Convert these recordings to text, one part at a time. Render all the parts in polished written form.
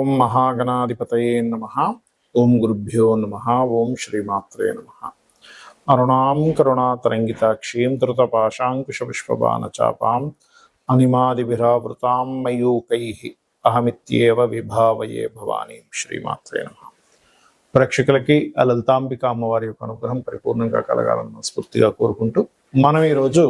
ఓం మహాగణాధిపతయే నమః. ఓం గురుభ్యో నమః. ఓం శ్రీమాత్రే నమః. అరుణాం కరుణాతరంగితాక్షీం ధృతపాశాంకుశపుష్పబాణచాపాం అనిమాదిభిరావృతాం మయూకైః అహమిత్యేవ విభావయే భవానీ. శ్రీమాత్రే నమః. ప్రేక్షకులకి ఆ లలితాంబిక అమ్మవారి యొక్క అనుగ్రహం పరిపూర్ణంగా కలగాలని స్ఫూర్తిగా కోరుకుంటూ మనం ఈరోజు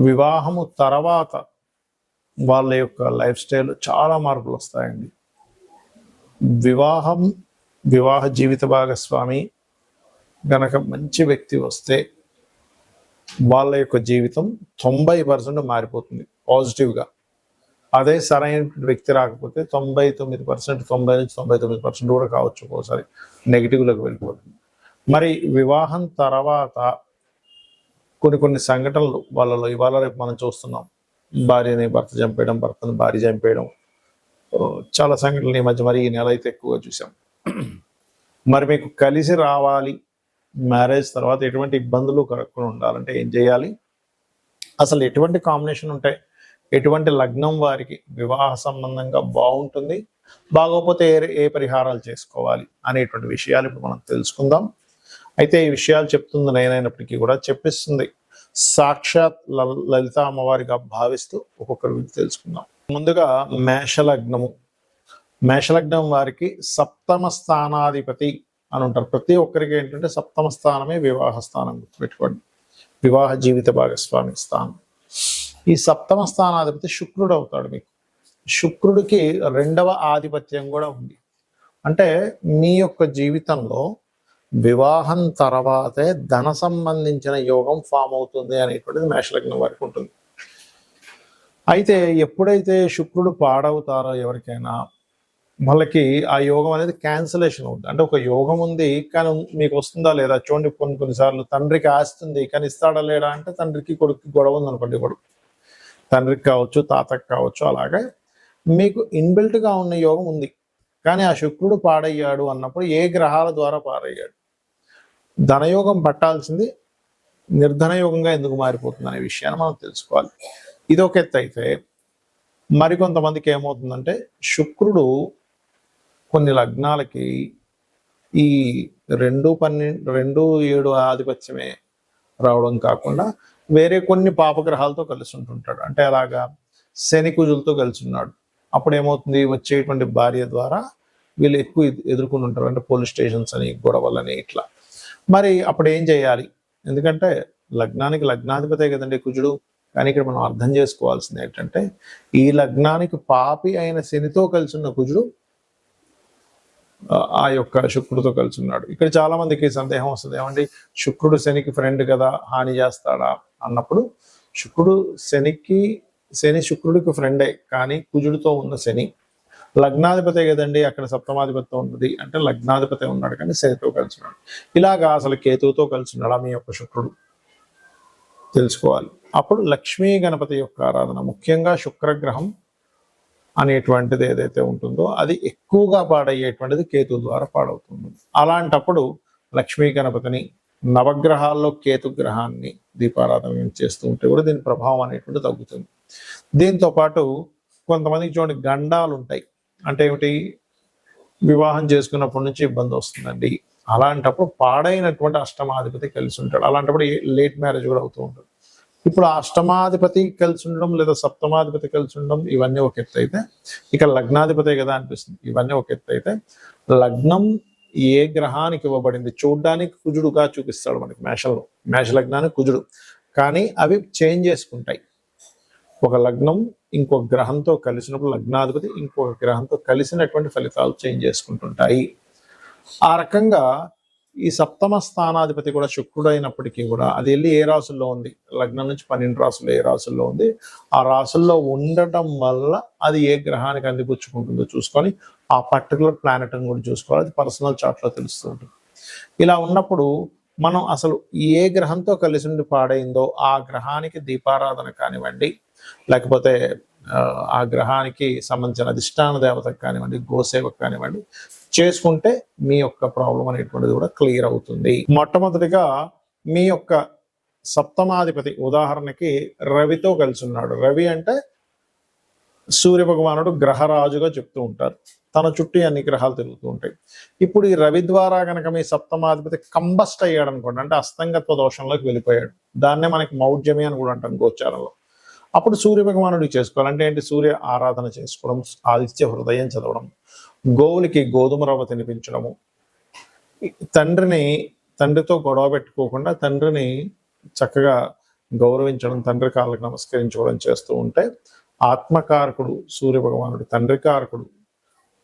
వివాహము తర్వాత వాళ్ళ యొక్క లైఫ్ స్టైల్ చాలా మార్పులు వస్తాయండి. వివాహ జీవిత భాగస్వామి గనక మంచి వ్యక్తి వస్తే వాళ్ళ యొక్క జీవితం 90% మారిపోతుంది పాజిటివ్గా. అదే సరైన వ్యక్తి రాకపోతే 99%, 90 నుంచి 99% కూడా కావచ్చు, ఒక్కోసారి నెగిటివ్లోకి వెళ్ళిపోతుంది. మరి వివాహం తర్వాత కొన్ని సంఘటనలు వాళ్ళలో ఇవాళ రేపు మనం చూస్తున్నాం. భార్యని భర్త చంపేయడం, భర్తను భార్య చంపేయడం, చాలా సంఘటనలు ఈ మధ్య మరి ఈ నెల అయితే ఎక్కువగా చూసాం. మరి మీకు కలిసి రావాలి, మ్యారేజ్ తర్వాత ఎటువంటి ఇబ్బందులు కలగకుండా ఉండాలంటే ఏం చేయాలి, అసలు ఎటువంటి కాంబినేషన్ ఉంటాయి, ఎటువంటి లగ్నం వారికి వివాహ సంబంధంగా బాగుంటుంది, బాగోకపోతే ఏ పరిహారాలు చేసుకోవాలి అనేటువంటి విషయాలు ఇప్పుడు మనం తెలుసుకుందాం. అయితే ఈ విషయాలు చెప్తుంది నేనైనప్పటికీ కూడా చెప్పిస్తుంది సాక్షాత్ లలిత అమ్మవారిగా భావిస్తూ ఒక్కొక్కరి గురించి తెలుసుకుందాం. ముందుగా మేషలగ్నం వారికి సప్తమ స్థానాధిపతి అని ఉంటారు. ప్రతి ఒక్కరికి ఏంటంటే సప్తమ స్థానమే వివాహ స్థానం, గుర్తుపెట్టుకోండి, వివాహ జీవిత భాగస్వామి స్థానం. ఈ సప్తమ స్థానాధిపతి శుక్రుడు అవుతాడు. మీకు శుక్రుడికి 2వ ఆధిపత్యం కూడా ఉంది. అంటే మీ యొక్క జీవితంలో వివాహం తర్వాతే ధన సంబంధించిన యోగం ఫామ్ అవుతుంది అనేటువంటిది మేషలగ్నం వారికి ఉంటుంది. అయితే ఎప్పుడైతే శుక్రుడు పాడవుతారో ఎవరికైనా వాళ్ళకి ఆ యోగం అనేది క్యాన్సిలేషన్ అవుతుంది. అంటే ఒక యోగం ఉంది కానీ మీకు వస్తుందా లేదా చూడండి. కొన్నిసార్లు తండ్రికి ఆస్తుంది కానీ ఇస్తాడా లేడా అంటే తండ్రికి కొడుకు గొడవ ఉంది అనుకోండి, కొడుకు తండ్రికి కావచ్చు, తాతకి కావచ్చు. అలాగే మీకు ఇన్బిల్ట్గా ఉన్న యోగం ఉంది కానీ ఆ శుక్రుడు పాడయ్యాడు అన్నప్పుడు ఏ గ్రహాల ద్వారా పాడయ్యాడు, ధనయోగం పట్టాల్సింది నిర్ధనయోగంగా ఎందుకు మారిపోతుంది అనే విషయాన్ని మనం తెలుసుకోవాలి. ఇది ఒక ఎత్తు అయితే, మరికొంతమందికి ఏమవుతుందంటే శుక్రుడు కొన్ని లగ్నాలకి ఈ 2-7 ఆధిపత్యమే రావడం కాకుండా వేరే కొన్ని పాపగ్రహాలతో కలిసి ఉంటుంటాడు. అంటే అలాగా శని కుజులతో కలిసి ఉన్నాడు. అప్పుడు ఏమవుతుంది, వచ్చేటువంటి భార్య ద్వారా వీళ్ళు ఎక్కువ ఎదుర్కొని ఉంటారు. అంటే పోలీస్ స్టేషన్స్ అని, గొడవలని, ఇట్లా. మరి అప్పుడు ఏం చేయాలి, ఎందుకంటే లగ్నానికి లగ్నాధిపతే కదండి కుజుడు. కానీ ఇక్కడ మనం అర్థం చేసుకోవాల్సింది ఏంటంటే ఈ లగ్నానికి పాపి అయిన శనితో కలిసి ఉన్న కుజుడు ఆ యొక్క శుక్రుడితో కలిసి ఉన్నాడు. ఇక్కడ చాలా మందికి సందేహం వస్తుంది, ఏమండి శుక్రుడు శనికి ఫ్రెండ్ కదా, హాని చేస్తాడా అన్నప్పుడు శని శుక్రుడికి ఫ్రెండే, కానీ కుజుడితో ఉన్న శని లగ్నాధిపతే కదండి, అక్కడ సప్తమాధిపతితో ఉన్నది అంటే లగ్నాధిపతి ఉన్నాడు కానీ శనితో కలిసి ఉన్నాడు. ఇలాగా అసలు కేతువుతో కలిసి ఉన్నాడా మీ యొక్క శుక్రుడు తెలుసుకోవాలి. అప్పుడు లక్ష్మీ గణపతి యొక్క ఆరాధన, ముఖ్యంగా శుక్రగ్రహం అనేటువంటిది ఏదైతే ఉంటుందో అది ఎక్కువగా పాడయ్యేటువంటిది కేతు ద్వారా పాడవుతుంది. అలాంటప్పుడు లక్ష్మీ గణపతిని, నవగ్రహాల్లో కేతు గ్రహాన్ని దీపారాధన చేస్తూ ఉంటే కూడా దీని ప్రభావం అనేటువంటి తగ్గుతుంది. దీంతో పాటు కొంతమందికి చూడండి గండాలు ఉంటాయి. అంటే ఏమిటి, వివాహం చేసుకున్నప్పటి నుంచి ఇబ్బంది వస్తుందండి. అలాంటప్పుడు పాడైనటువంటి అష్టమాధిపతి కలిసి ఉంటాడు. అలాంటప్పుడు లేట్ మ్యారేజ్ కూడా అవుతూ ఉంటుంది. ఇప్పుడు అష్టమాధిపతి కలిసి ఉండడం లేదా సప్తమాధిపతి కలిసి ఉండడం ఇవన్నీ ఒక ఎత్తు అయితే, ఇక లగ్నాధిపతే కదా అనిపిస్తుంది, ఇవన్నీ ఒక ఎత్తు అయితే, లగ్నం ఏ గ్రహానికి ఇవ్వబడింది చూడ్డానికి కుజుడుగా చూపిస్తాడు మనకి మేష లగ్నానికి కుజుడు, కానీ అవి చేంజ్ చేసుకుంటాయి. ఒక లగ్నం ఇంకొక గ్రహంతో కలిసినప్పుడు లగ్నాధిపతి ఇంకొక గ్రహంతో కలిసినటువంటి ఫలితాలు చేంజ్ చేసుకుంటుంటాయి. ఆ రకంగా ఈ సప్తమ స్థానాధిపతి కూడా శుక్రుడు అయినప్పటికీ కూడా అది వెళ్ళి ఏ రాసుల్లో ఉంది, లగ్నం నుంచి 12 రాసులు ఏ రాసుల్లో ఉంది, ఆ రాసుల్లో ఉండటం వల్ల అది ఏ గ్రహానికి అందిపుచ్చుకుంటుందో చూసుకొని ఆ పర్టికులర్ ప్లానెట్ అని కూడా చూసుకోవాలి. అది పర్సనల్ చార్ట్లో తెలుస్తూ ఉంటుంది. ఇలా ఉన్నప్పుడు మనం అసలు ఏ గ్రహంతో కలిసి ఉండి పాడైందో ఆ గ్రహానికి దీపారాధన కానివ్వండి, లేకపోతే ఆ గ్రహానికి సంబంధించిన అధిష్టాన దేవతకు కానివ్వండి, గోసేవకు కానివ్వండి చేసుకుంటే మీ యొక్క ప్రాబ్లం అనేటువంటిది కూడా క్లియర్ అవుతుంది. మొట్టమొదటిగా మీ యొక్క సప్తమాధిపతి ఉదాహరణకి రవితో కలిసి ఉన్నాడు. రవి అంటే సూర్య భగవానుడు గ్రహరాజుగా చెప్తూ ఉంటారు. తన చుట్టూ అన్ని గ్రహాలు తిరుగుతూ ఉంటాయి. ఇప్పుడు ఈ రవి ద్వారా కనుక మీ సప్తమాధిపతి కంబస్ట్ అయ్యాడు అనుకోండి, అంటే అస్తంగత్వ దోషంలోకి వెళ్ళిపోయాడు. దాన్నే మనకి మౌఢ్యమి అని కూడా అంటాం గోచారంలో. అప్పుడు సూర్య భగవానుడికి చేసుకోవాలంటే ఏంటి? సూర్య ఆరాధన చేసుకోవడం, ఆదిత్య హృదయం చదవడం, గోవులకి గోధుమ రవ్వ తినిపించడము, తండ్రితో గొడవ పెట్టుకోకుండా తండ్రిని చక్కగా గౌరవించడం, తండ్రి కాళ్ళకి నమస్కరించుకోవడం చేస్తూ ఉంటే ఆత్మకారకుడు సూర్య భగవానుడు, తండ్రి కారకుడు,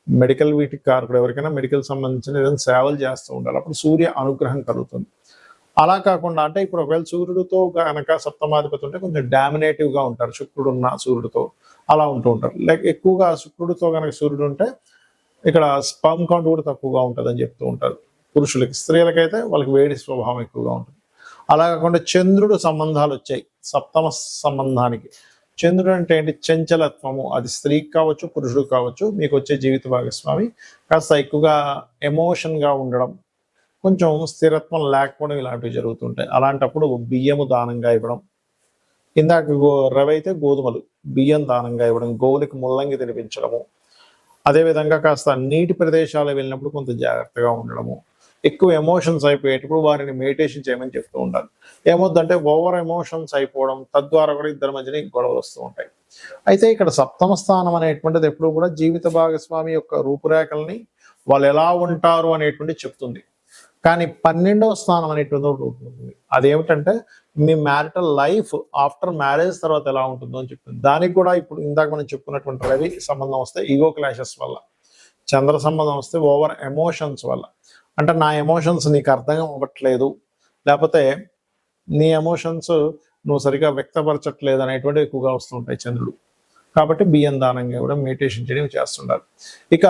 మెడికల్ వీటికి కారకుడు, ఎవరికైనా మెడికల్ సంబంధించిన ఏదైనా సేవలు చేస్తూ ఉండాలి. అప్పుడు సూర్య అనుగ్రహం కలుగుతుంది. అలా కాకుండా అంటే ఇప్పుడు ఒకవేళ సూర్యుడితో కనుక సప్తమాధిపతి ఉంటే కొంచెం డామినేటివ్గా ఉంటారు, శుక్రుడు ఉన్న సూర్యుడితో అలా ఉంటూ ఉంటారు. లైక్ ఎక్కువగా శుక్రుడితో కనుక సూర్యుడు ఉంటే ఇక్కడ స్పర్మ్ కౌంట్ కూడా తక్కువగా ఉంటుంది అని చెప్తూ ఉంటారు పురుషులకి. స్త్రీలకైతే వాళ్ళకి వేడి స్వభావం ఎక్కువగా ఉంటుంది. అలా కాకుండా చంద్రుడు సంబంధాలు వచ్చాయి సప్తమ సంబంధానికి. చంద్రుడు అంటే ఏంటి? చంచలత్వము. అది స్త్రీకి కావచ్చు, పురుషుడు కావచ్చు. మీకు వచ్చే జీవిత భాగస్వామి కాస్త ఎక్కువగా ఎమోషన్గా ఉండడం, కొంచెం స్థిరత్వం లేకపోవడం, ఇలాంటివి జరుగుతుంటాయి. అలాంటప్పుడు బియ్యము దానంగా ఇవ్వడం, ఇందాక రవి అయితే గోధుమలు, బియ్యం దానంగా ఇవ్వడం, గోవులకి ముల్లంగి తినిపించడము, అదేవిధంగా కాస్త నీటి ప్రదేశాలు వెళ్ళినప్పుడు కొంత జాగ్రత్తగా ఉండడము, ఎక్కువ ఎమోషన్స్ అయిపోయేటప్పుడు వారిని మెడిటేషన్ చేయమని చెప్తూ ఉండాలి. ఏమొద్దంటే ఓవర్ ఎమోషన్స్ అయిపోవడం, తద్వారా కూడా ఇద్దరి మధ్యన గొడవలు వస్తూ ఉంటాయి. అయితే ఇక్కడ సప్తమ స్థానం అనేటువంటిది ఎప్పుడు కూడా జీవిత భాగస్వామి యొక్క రూపురేఖల్ని, వాళ్ళు ఎలా ఉంటారు అనేటువంటి చెప్తుంది. కానీ 12వ స్థానం అనేటువంటి ఒకటి ఉంటుంది. అదేమిటంటే మీ మ్యారిటల్ లైఫ్ ఆఫ్టర్ మ్యారేజ్ తర్వాత ఎలా ఉంటుందో అని చెప్తుంది. దానికి కూడా ఇప్పుడు ఇందాక మనం చెప్పుకున్నటువంటి రవి సంబంధం వస్తే ఈగో క్లాషెస్ వల్ల, చంద్ర సంబంధం వస్తే ఓవర్ ఎమోషన్స్ వల్ల, అంటే నా ఎమోషన్స్ నీకు అర్థం అవ్వట్లేదు, లేకపోతే నీ ఎమోషన్స్ నువ్వు సరిగా వ్యక్తపరచట్లేదు అనేటువంటి ఎక్కువగా వస్తుంటాయి చంద్రుడు. కాబట్టి బియ్యం దానంగా కూడా మెడిటేషన్ చేయడం చేస్తుండాలి. ఇక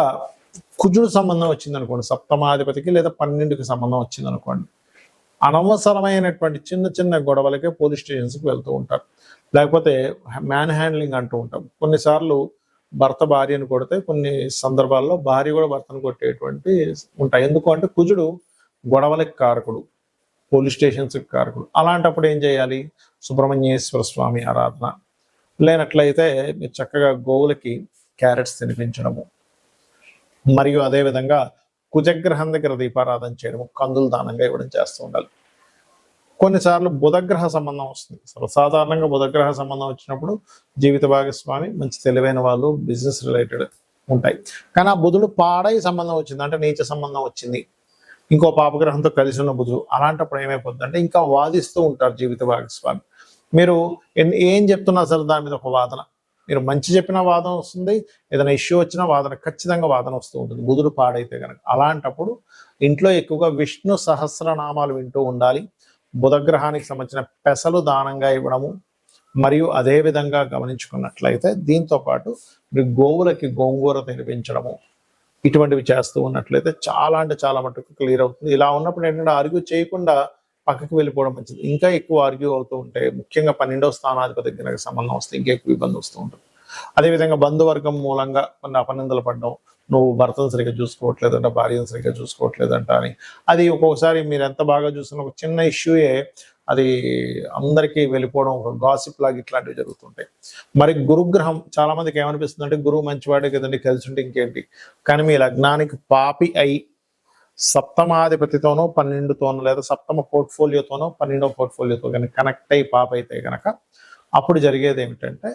కుజుడు సంబంధం వచ్చింది అనుకోండి సప్తమాధిపతికి, లేదా 12కి సంబంధం వచ్చింది అనుకోండి, అనవసరమైనటువంటి చిన్న చిన్న గొడవలకే పోలీస్ స్టేషన్స్కి వెళ్తూ ఉంటారు, లేకపోతే మ్యాన్ హ్యాండ్లింగ్ అంటూ ఉంటాం. కొన్నిసార్లు భర్త భార్యను కొడితే కొన్ని సందర్భాల్లో భార్య కూడా భర్తను కొట్టేటువంటి ఉంటాయి. ఎందుకు అంటే కుజుడు గొడవలకి కారకుడు, పోలీస్ స్టేషన్స్కి కారకుడు. అలాంటప్పుడు ఏం చేయాలి? సుబ్రహ్మణ్యేశ్వర స్వామి ఆరాధన, లేనట్లయితే మీరు చక్కగా గోవులకి క్యారెట్స్ తినిపించడము, మరియు అదేవిధంగా కుజగ్రహం దగ్గర దీపారాధన చేయడము, కందులు దానంగా ఇవ్వడం చేస్తూ ఉండాలి. కొన్నిసార్లు బుధగ్రహ సంబంధం వస్తుంది. సర్వసాధారణంగా బుధగ్రహ సంబంధం వచ్చినప్పుడు జీవిత భాగస్వామి మంచి తెలివైన వాళ్ళు, బిజినెస్ రిలేటెడ్ ఉంటాయి. కానీ ఆ బుధుడు పాడై సంబంధం వచ్చింది, అంటే నీచ సంబంధం వచ్చింది, ఇంకో పాపగ్రహంతో కలిసి ఉన్న బుధుడు, అలాంటప్పుడు ఏమైపోతుంది అంటే ఇంకా వాదిస్తూ ఉంటారు జీవిత భాగస్వామి. మీరు ఏం చెప్తున్నా సరే దాని మీద ఒక వాదన, మీరు మంచి చెప్పిన వాదన వస్తుంది, ఏదైనా ఇష్యూ వచ్చినా వాదన, ఖచ్చితంగా వాదన వస్తూ ఉంటుంది బుధుడు పాడైతే కనుక. అలాంటప్పుడు ఇంట్లో ఎక్కువగా విష్ణు సహస్రనామాలు వింటూ ఉండాలి. బుధగ్రహానికి సంబంధించిన పెసలు దానంగా ఇవ్వడము, మరియు అదే విధంగా గమనించుకున్నట్లయితే దీంతో పాటు మీరు గోవులకి గోంగూర తినిపించడము, ఇటువంటివి చేస్తూ ఉన్నట్లయితే చాలా అంటే చాలా మటుకు క్లియర్ అవుతుంది. ఇలా ఉన్నప్పుడు ఏంటంటే ఆర్గ్యూ చేయకుండా పక్కకి వెళ్ళిపోవడం మంచిది. ఇంకా ఎక్కువ ఆర్గ్యూ అవుతూ ఉంటే, ముఖ్యంగా 12వ స్థానాధిపతి దగ్గర సంబంధం వస్తే ఇంకా ఎక్కువ ఇబ్బంది వస్తూ ఉంటుంది. అదేవిధంగా బంధువర్గం మూలంగా కొన్ని అపనిందలు పడడం, నువ్వు భర్తను సరిగ్గా చూసుకోవట్లేదంట, భార్యను సరిగ్గా చూసుకోవట్లేదంట అని, అది ఒక్కొక్కసారి మీరు ఎంత బాగా చూస్తున్న ఒక చిన్న ఇష్యూయే అది అందరికీ వెళ్ళిపోవడం, ఒక గాసిప్ లాగా ఇట్లాంటివి జరుగుతుంటాయి. మరి గురుగ్రహం చాలా మందికి ఏమనిపిస్తుంది అంటే గురువు మంచివాడే కదండి, కలిసి ఉంటే ఇంకేంటి. కానీ మీ లగ్నానికి పాపి అయి సప్తమాధిపతితోనో 12తోనో, లేదా సప్తమ పోర్ట్ఫోలియోతోనో 12వ పోర్ట్ఫోలియోతో కనుక కనెక్ట్ అయ్యి పాప అయితే కనుక అప్పుడు జరిగేది ఏమిటంటే,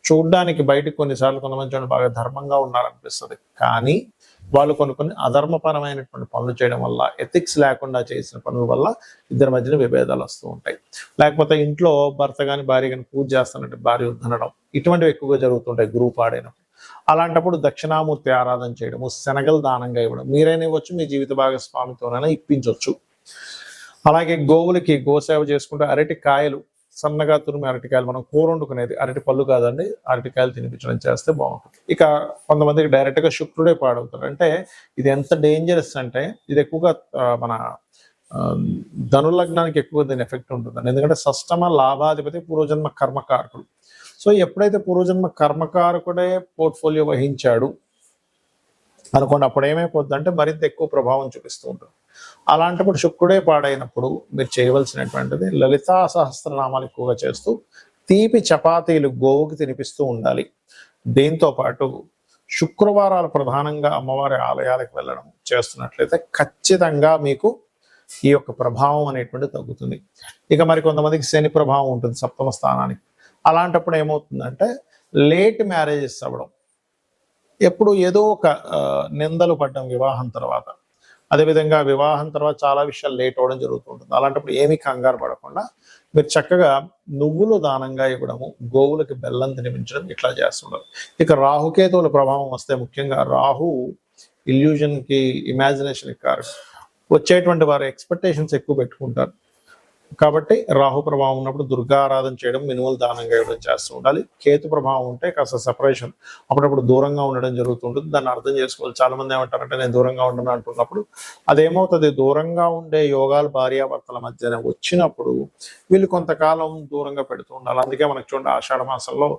చూడ్డానికి బయటకు కొన్నిసార్లు కొంతమంది బాగా ధర్మంగా ఉన్నారనిపిస్తుంది, కానీ వాళ్ళు కొన్ని అధర్మపరమైనటువంటి పనులు చేయడం వల్ల, ఎథిక్స్ లేకుండా చేసిన పనుల వల్ల ఇద్దరి మధ్యన విభేదాలు వస్తూ ఉంటాయి. లేకపోతే ఇంట్లో భర్త కానీ భార్య కానీ పూజ చేస్తానంటే భార్య వద్దనడం, ఇటువంటివి ఎక్కువగా జరుగుతుంటాయి గురువు పాడైనప్పుడు. అలాంటప్పుడు దక్షిణామూర్తి ఆరాధన చేయడము, శనగలు దానంగా ఇవ్వడం, మీరైనా ఇవ్వచ్చు, మీ జీవిత భాగస్వామితోనైనా ఇప్పించవచ్చు. అలాగే గోవులకి గోసేవ చేసుకుంటే అరటి కాయలు, సన్నగా తురిమి అరటికాయలు, మనం కూర వండుకునేది అరటి పళ్ళు కాదండి, అరటికాయలు తినిపించడం చేస్తే బాగుంటుంది. ఇక కొంతమందికి డైరెక్ట్గా శుక్రుడే పాడవుతారు. అంటే ఇది ఎంత డేంజరస్ అంటే, ఇది ఎక్కువగా మన ధనులగ్నానికి ఎక్కువ దీని ఎఫెక్ట్ ఉంటుందండి. ఎందుకంటే షష్టమ లాభాధిపతి పూర్వజన్మ కర్మకారకుడు. సో ఎప్పుడైతే పూర్వజన్మ కర్మకారకుడే పోర్ట్ఫోలియో వహించాడు అనుకోండి, అప్పుడు ఏమైపోద్ది అంటే మరింత ఎక్కువ ప్రభావం చూపిస్తూ ఉంటుంది. అలాంటప్పుడు శుక్రుడే పాడైనప్పుడు మీరు చేయవలసినటువంటిది లలితా సహస్రనామాలు ఎక్కువగా చేస్తూ తీపి చపాతీలు గోవుకి తినిపిస్తూ ఉండాలి. దీంతో పాటు శుక్రవారాలు ప్రధానంగా అమ్మవారి ఆలయాలకు వెళ్ళడం చేస్తున్నట్లయితే ఖచ్చితంగా మీకు ఈ యొక్క ప్రభావం అనేటువంటి తగ్గుతుంది. ఇక మరి కొంతమందికి శని ప్రభావం ఉంటుంది సప్తమ స్థానానికి. అలాంటప్పుడు ఏమవుతుందంటే లేట్ మ్యారేజెస్ అవ్వడం, ఎప్పుడు ఏదో ఒక నిందలు పడ్డం వివాహం తర్వాత, అదేవిధంగా వివాహం తర్వాత చాలా విషయాలు లేట్ అవ్వడం జరుగుతుంటుంది. అలాంటప్పుడు ఏమీ కంగారు పడకుండా మీరు చక్కగా నువ్వులు దానంగా ఇవ్వడము, గోవులకి బెల్లం తినిపించడం ఇట్లా చేస్తుంటారు. ఇక రాహుకేతువుల ప్రభావం వస్తే ముఖ్యంగా రాహు ఇల్యూజన్కి, ఇమాజినేషన్కి కారణం. వచ్చేటువంటి వారు ఎక్స్పెక్టేషన్స్ ఎక్కువ పెట్టుకుంటారు. కాబట్టి రాహు ప్రభావం ఉన్నప్పుడు దుర్గా ఆరాధన చేయడం, మినుములు దానంగా ఇవ్వడం చేస్తూ ఉండాలి. కేతు ప్రభావం ఉంటే కాస్త సెపరేషన్, అప్పుడప్పుడు దూరంగా ఉండడం జరుగుతుంటుంది. దాన్ని అర్థం చేసుకోవాలి. చాలా మంది ఏమంటారంటే నేను దూరంగా ఉండను అంటున్నప్పుడు అదేమవుతుంది, దూరంగా ఉండే యోగాలు భార్యాభర్తల మధ్యన వచ్చినప్పుడు వీళ్ళు కొంతకాలం దూరంగా పెడుతూ ఉండాలి. అందుకే మనకు చూడండి ఆషాఢ మాసంలో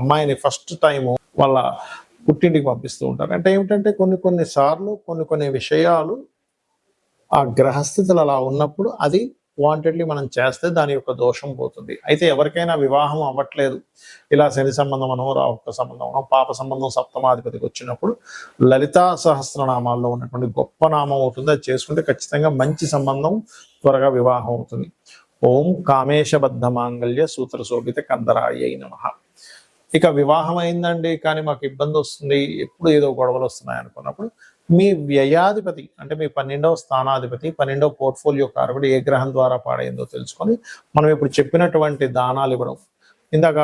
అమ్మాయిని ఫస్ట్ టైము వాళ్ళ పుట్టింటికి పంపిస్తూ ఉంటారు. అంటే ఏమిటంటే కొన్ని సార్లు కొన్ని విషయాలు ఆ గ్రహస్థితులు అలా ఉన్నప్పుడు అది వాంటెడ్లీ మనం చేస్తే దాని యొక్క దోషం పోతుంది. అయితే ఎవరికైనా వివాహం అవ్వట్లేదు, ఇలా శని సంబంధం అనో, రాహుక సంబంధం అనో, పాప సంబంధం సప్తమాధిపతికి వచ్చినప్పుడు లలితా సహస్రనామాల్లో ఉన్నటువంటి గొప్ప నామం అవుతుంది. అది చేసుకుంటే ఖచ్చితంగా మంచి సంబంధం, త్వరగా వివాహం అవుతుంది. ఓం కామేశబద్ధ మాంగళ్య సూత్ర శోభిత కందరాయ నమః. ఇక వివాహం అయిందండి కానీ మాకు ఇబ్బంది వస్తుంది, ఎప్పుడు ఏదో గొడవలు వస్తున్నాయి అనుకున్నప్పుడు మీ వ్యయాధిపతి అంటే మీ 12వ స్థానాధిపతి, 12వ పోర్ట్ఫోలియో కారకుడు ఏ గ్రహం ద్వారా పాడైందో తెలుసుకొని మనం ఇప్పుడు చెప్పినటువంటి దానాలు ఇవ్వడం. ఇందాక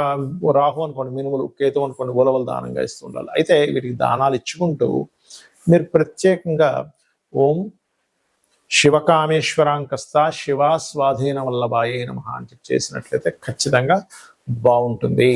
రాహు అనుకోండి మినుములు, కేతు అనుకోండి ఉలవలు దానంగా ఇస్తూ ఉండాలి. అయితే వీటికి దానాలు ఇచ్చుకుంటూ మీరు ప్రత్యేకంగా ఓం శివకామేశ్వరాంకస్త శివ స్వాధీన వల్లభాయే నమః అని చేసినట్లయితే ఖచ్చితంగా బాగుంటుంది.